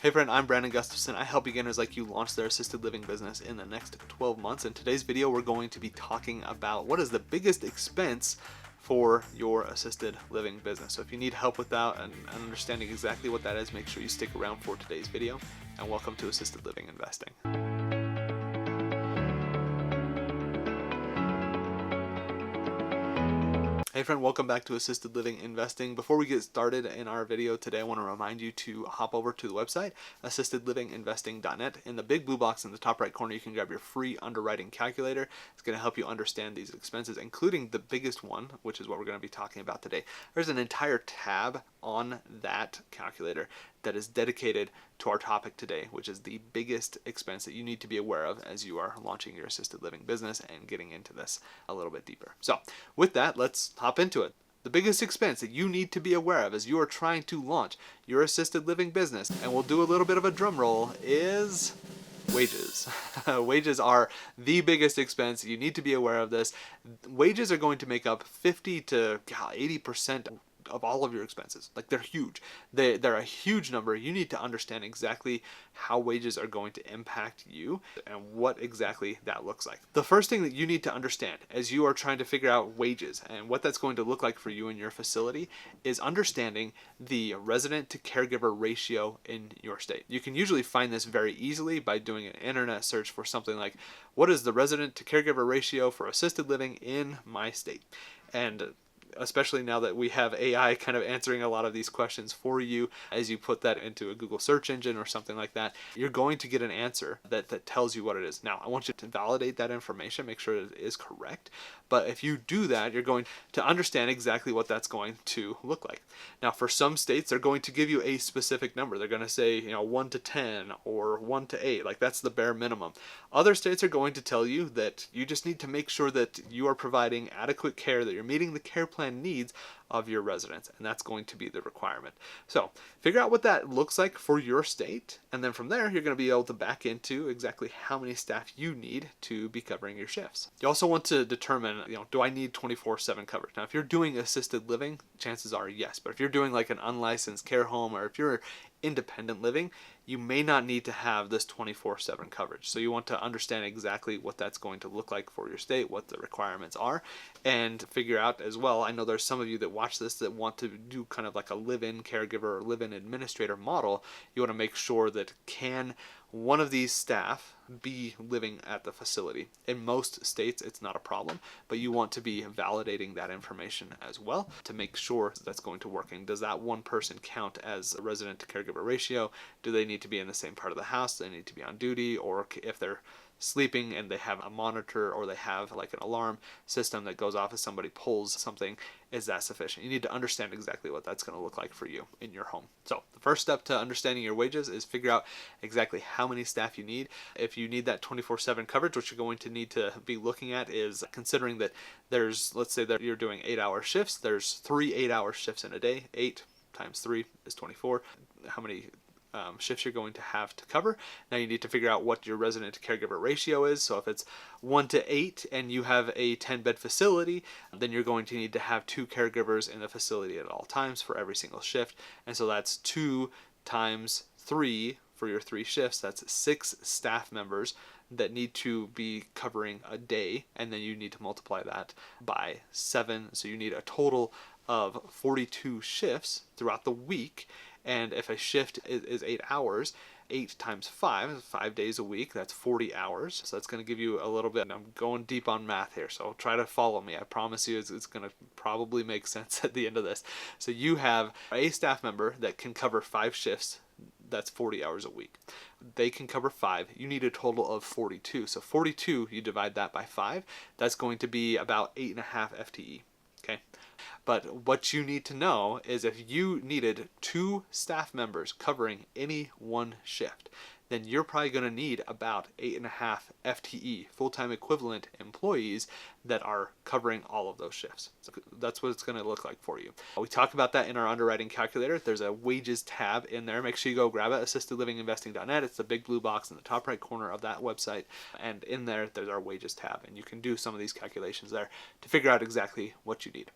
Hey friend, I'm Brandon Gustafson. I help beginners like you launch their assisted living business in the next 12 months. In today's video, we're going to be talking about what is the biggest expense for your assisted living business. So if you need help with that and understanding exactly what that is, make sure you stick around for today's video. And welcome to Assisted Living Investing. Hey friend, welcome back to Assisted Living Investing. Before we get started in our video today, I want to remind you to hop over to the website, assistedlivinginvesting.net. In the big blue box in the top right corner, you can grab your free underwriting calculator. It's going to help you understand these expenses, including the biggest one, which is what we're going to be talking about today. There's an entire tab on that calculator that is dedicated to our topic today, which is the biggest expense that you need to be aware of as you are launching your assisted living business and getting into this a little bit deeper. So with that, let's hop into it. The biggest expense that you need to be aware of as you are trying to launch your assisted living business, and we'll do a little bit of a drum roll, is wages. Wages are the biggest expense. You need to be aware of this. Wages are going to make up 50 to 80% of all of your expenses. Like, they're huge. They're a huge number. You need to understand exactly how wages are going to impact you and what exactly that looks like. The first thing that you need to understand as you are trying to figure out wages and what that's going to look like for you in your facility is understanding the resident to caregiver ratio in your state. You can usually find this very easily by doing an internet search for something like, what is the resident to caregiver ratio for assisted living in my state? And especially now that we have AI kind of answering a lot of these questions for you, as you put that into a Google search engine or something like that, you're going to get an answer that tells you what it is. Now, I want you to validate that information, make sure it is correct. But if you do that, you're going to understand exactly what that's going to look like. Now, for some states, they're going to give you a specific number. They're going to say, 1 to 10 or 1 to 8. Like, that's the bare minimum. Other states are going to tell you that you just need to make sure that you are providing adequate care, that you're meeting the care plan needs of your residents, and that's going to be the requirement. So figure out what that looks like for your state, and then from there you're going to be able to back into exactly how many staff you need to be covering your shifts. You also want to determine, do I need 24/7 coverage? Now, if you're doing assisted living, chances are yes, but if you're doing like an unlicensed care home, or if you're independent living, you may not need to have this 24/7 coverage. So you want to understand exactly what that's going to look like for your state, what the requirements are, and figure out as well. I know there's some of you that watch this that want to do kind of like a live-in caregiver or live-in administrator model. You want to make sure that can one of these staff be living at the facility. In most states, it's not a problem, but you want to be validating that information as well to make sure that's going to work. And does that one person count as a resident to caregiver ratio? Do they need to be in the same part of the house? Do they need to be on duty? Or if they're sleeping and they have a monitor, or they have like an alarm system that goes off if somebody pulls something, is that sufficient? You need to understand exactly what that's going to look like for you in your home. So the first step to understanding your wages is figure out exactly how many staff you need. If you need that 24/7 coverage, what you're going to need to be looking at is considering that there's, let's say that you're doing 8-hour shifts, there's 3 8-hour shifts in a day. 8 times 3 is 24. How many shifts you're going to have to cover. Now you need to figure out what your resident to caregiver ratio is. So if it's 1 to 8 and you have a 10-bed facility, then you're going to need to have 2 caregivers in the facility at all times for every single shift. And so that's 2 times 3 for your 3 shifts. That's 6 staff members that need to be covering a day, and then you need to multiply that by 7. So you need a total of 42 shifts throughout the week. And if a shift is 8 hours, 8 times 5, 5 days a week, that's 40 hours. So that's going to give you a little bit, and I'm going deep on math here, so try to follow me. I promise you it's going to probably make sense at the end of this. So you have a staff member that can cover 5 shifts. That's 40 hours a week. They can cover 5. You need a total of 42. So 42, you divide that by 5. That's going to be about 8.5 FTE. Okay. But what you need to know is if you needed 2 staff members covering any one shift, then you're probably going to need about 8.5 FTE, full-time equivalent employees that are covering all of those shifts. So that's what it's going to look like for you. We talk about that in our underwriting calculator. There's a wages tab in there. Make sure you go grab it, assistedlivinginvesting.net. It's the big blue box in the top right corner of that website. And in there's our wages tab. And you can do some of these calculations there to figure out exactly what you need.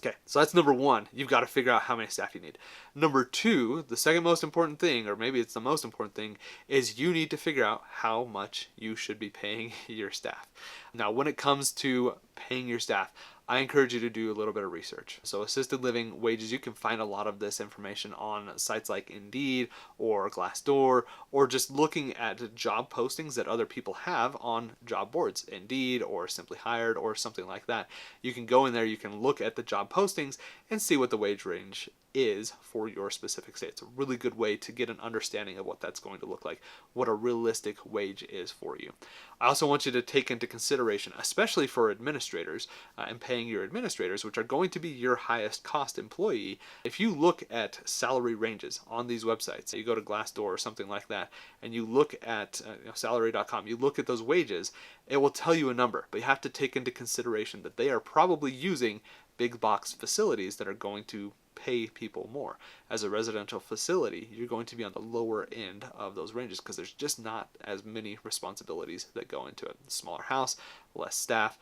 Okay, so that's number one. You've got to figure out how many staff you need. Number two, the second most important thing, or maybe it's the most important thing, is you need to figure out how much you should be paying your staff. Now, when it comes to paying your staff, I encourage you to do a little bit of research. So assisted living wages, you can find a lot of this information on sites like Indeed or Glassdoor, or just looking at job postings that other people have on job boards, Indeed or Simply Hired or something like that. You can go in there, you can look at the job postings and see what the wage range is for your specific state. It's a really good way to get an understanding of what that's going to look like, what a realistic wage is for you. I also want you to take into consideration, especially for administrators and paying your administrators, which are going to be your highest cost employee. If you look at salary ranges on these websites, you go to Glassdoor or something like that, and you look at salary.com, you look at those wages, it will tell you a number, but you have to take into consideration that they are probably using big box facilities that are going to pay people more. As a residential facility, you're going to be on the lower end of those ranges because there's just not as many responsibilities that go into it. Smaller house, less staff,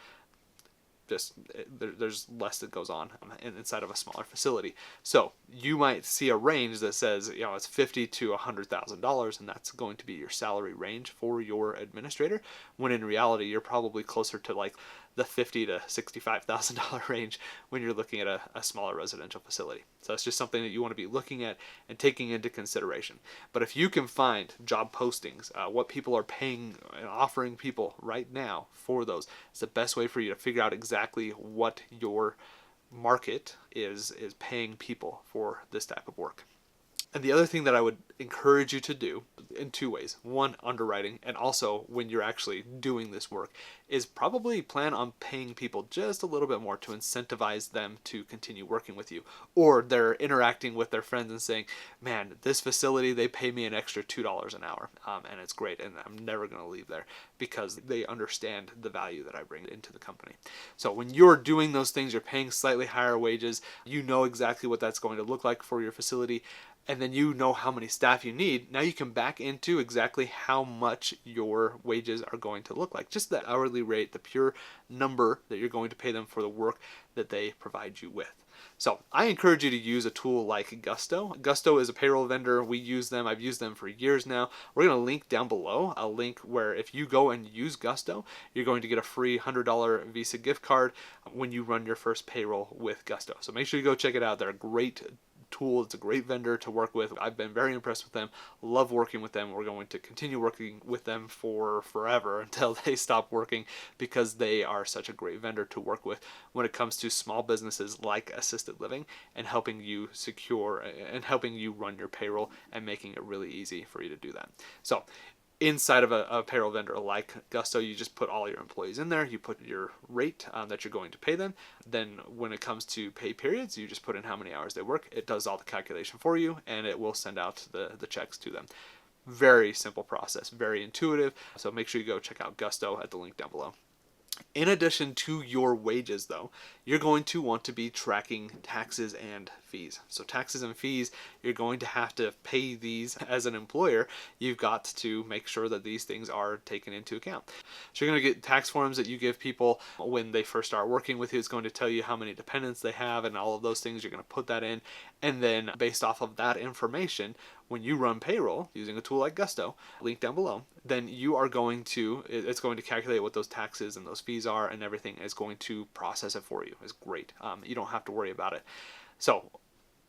just there's less that goes on inside of a smaller facility. So you might see a range that says, you know, it's $50,000 to $100,000, and that's going to be your salary range for your administrator, when in reality you're probably closer to like the $50,000 to $65,000 range when you're looking at a smaller residential facility. So it's just something that you want to be looking at and taking into consideration. But if you can find job postings, what people are paying and offering people right now for those, it's the best way for you to figure out exactly what your market is paying people for this type of work. And the other thing that I would encourage you to do in two ways, one, underwriting, and also when you're actually doing this work, is probably plan on paying people just a little bit more to incentivize them to continue working with you. Or they're interacting with their friends and saying, man, this facility, they pay me an extra $2 an hour, and it's great, and I'm never going to leave there because they understand the value that I bring into the company. So when you're doing those things, you're paying slightly higher wages, you know exactly what that's going to look like for your facility, and then you know how many staff you need. Now you can back into exactly how much your wages are going to look like. Just the hourly rate, the pure number that you're going to pay them for the work that they provide you with. So I encourage you to use a tool like Gusto. Gusto is a payroll vendor. We use them. I've used them for years now. We're going to link down below a link where if you go and use Gusto, you're going to get a free $100 Visa gift card when you run your first payroll with Gusto. So make sure you go check it out. They're a great tool. It's a great vendor to work with. I've been very impressed with them. Love working with them. We're going to continue working with them for forever until they stop working, because they are such a great vendor to work with when it comes to small businesses like assisted living and helping you secure and helping you run your payroll and making it really easy for you to do that. So inside of a payroll vendor like Gusto, you just put all your employees in there, you put your rate that you're going to pay them. Then when it comes to pay periods, you just put in how many hours they work. It does all the calculation for you, and it will send out the checks to them. Very simple process, very intuitive. So make sure you go check out Gusto at the link down below. In addition to your wages, though, you're going to want to be tracking taxes and fees. So taxes and fees, you're going to have to pay these as an employer. You've got to make sure that these things are taken into account. So you're going to get tax forms that you give people when they first start working with you. It's going to tell you how many dependents they have and all of those things. You're going to put that in. And then based off of that information, when you run payroll using a tool like Gusto, link down below, then you are going to, it's going to calculate what those taxes and those fees are, and everything is going to process it for you. It's great. You don't have to worry about it. So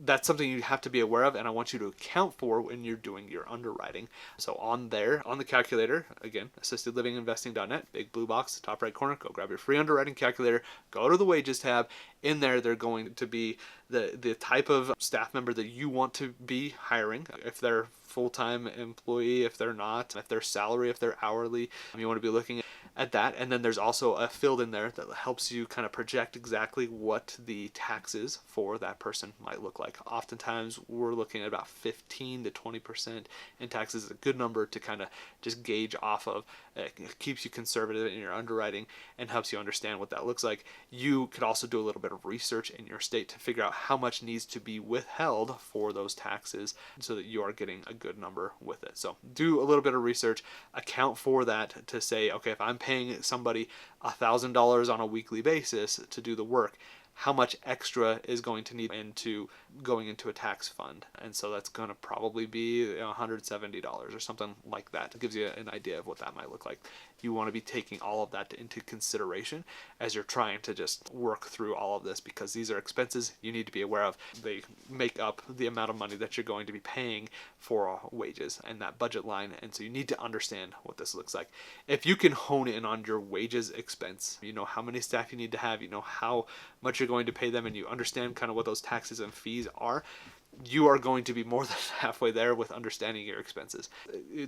that's something you have to be aware of, and I want you to account for when you're doing your underwriting. So on there, on the calculator, again, assistedlivinginvesting.net, big blue box, top right corner, go grab your free underwriting calculator, go to the wages tab. In there, they're going to be the type of staff member that you want to be hiring. If they're full-time employee, if they're not, if they're salary, if they're hourly, you want to be looking at that. And then there's also a field in there that helps you kind of project exactly what the taxes for that person might look like. Oftentimes we're looking at about 15 to 20% in taxes. Is a good number to kind of just gauge off of. It keeps you conservative in your underwriting and helps you understand what that looks like. You could also do a little bit of research in your state to figure out how much needs to be withheld for those taxes so that you are getting a good number with it. So do a little bit of research, account for that to say, okay, if I'm paying somebody $1,000 on a weekly basis to do the work, how much extra is going to need into going into a tax fund. And so that's going to probably be $170 or something like that. It gives you an idea of what that might look like. You want to be taking all of that into consideration as you're trying to just work through all of this, because these are expenses you need to be aware of. They make up the amount of money that you're going to be paying for wages and that budget line, and so you need to understand what this looks like. If you can hone in on your wages expense, you know how many staff you need to have, you know how much you're going to pay them, and you understand kind of what those taxes and fees are, you are going to be more than halfway there with understanding your expenses.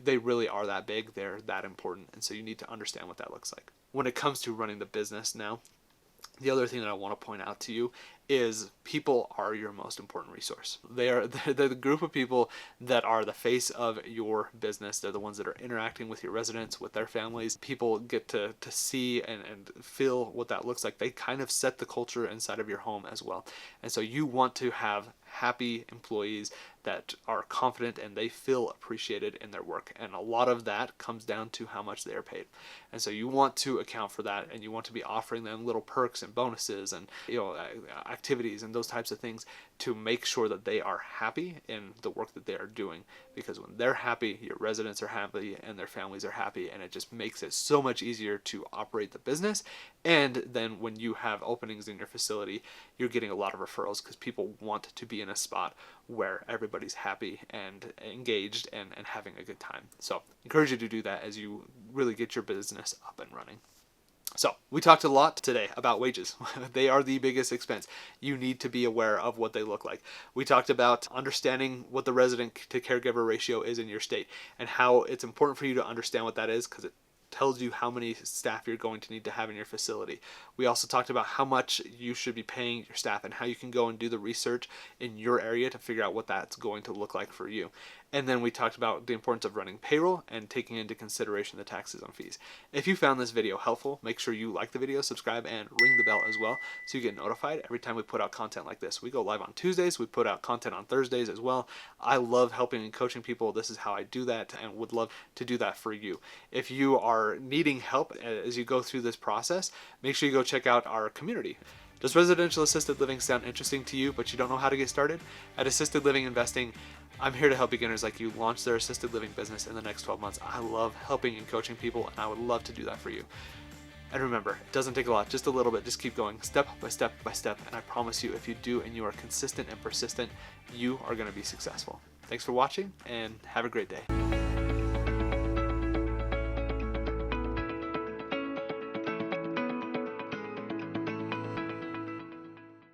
They really are that big, they're that important, and so you need to understand what that looks like. When it comes to running the business now, the other thing that I want to point out to you is people are your most important resource. They're the group of people that are the face of your business. They're the ones that are interacting with your residents, with their families. People get to see and feel what that looks like. They kind of set the culture inside of your home as well. And so you want to have happy employees that are confident and they feel appreciated in their work. And a lot of that comes down to how much they are paid. And so you want to account for that, and you want to be offering them little perks and bonuses and activities and those types of things to make sure that they are happy in the work that they are doing. Because when they're happy, your residents are happy and their families are happy, and it just makes it so much easier to operate the business. And then when you have openings in your facility, you're getting a lot of referrals because people want to be in a spot where everybody's happy and engaged and having a good time. So I encourage you to do that as you really get your business up and running. So we talked a lot today about wages. They are the biggest expense. You need to be aware of what they look like. We talked about understanding what the resident to caregiver ratio is in your state and how it's important for you to understand what that is, because it tells you how many staff you're going to need to have in your facility. We also talked about how much you should be paying your staff and how you can go and do the research in your area to figure out what that's going to look like for you. And then we talked about the importance of running payroll and taking into consideration the taxes and fees. If you found this video helpful, make sure you like the video, subscribe, and ring the bell as well so you get notified every time we put out content like this. We go live on Tuesdays. We put out content on Thursdays as well. I love helping and coaching people. This is how I do that and would love to do that for you. If you are needing help as you go through this process, make sure you go check out our community. Does residential assisted living sound interesting to you, but you don't know how to get started? At Assisted Living Investing, I'm here to help beginners like you launch their assisted living business in the next 12 months. I love helping and coaching people, and I would love to do that for you. And remember, it doesn't take a lot, just a little bit. Just keep going step by step by step. And I promise you, if you do and you are consistent and persistent, you are going to be successful. Thanks for watching, and have a great day.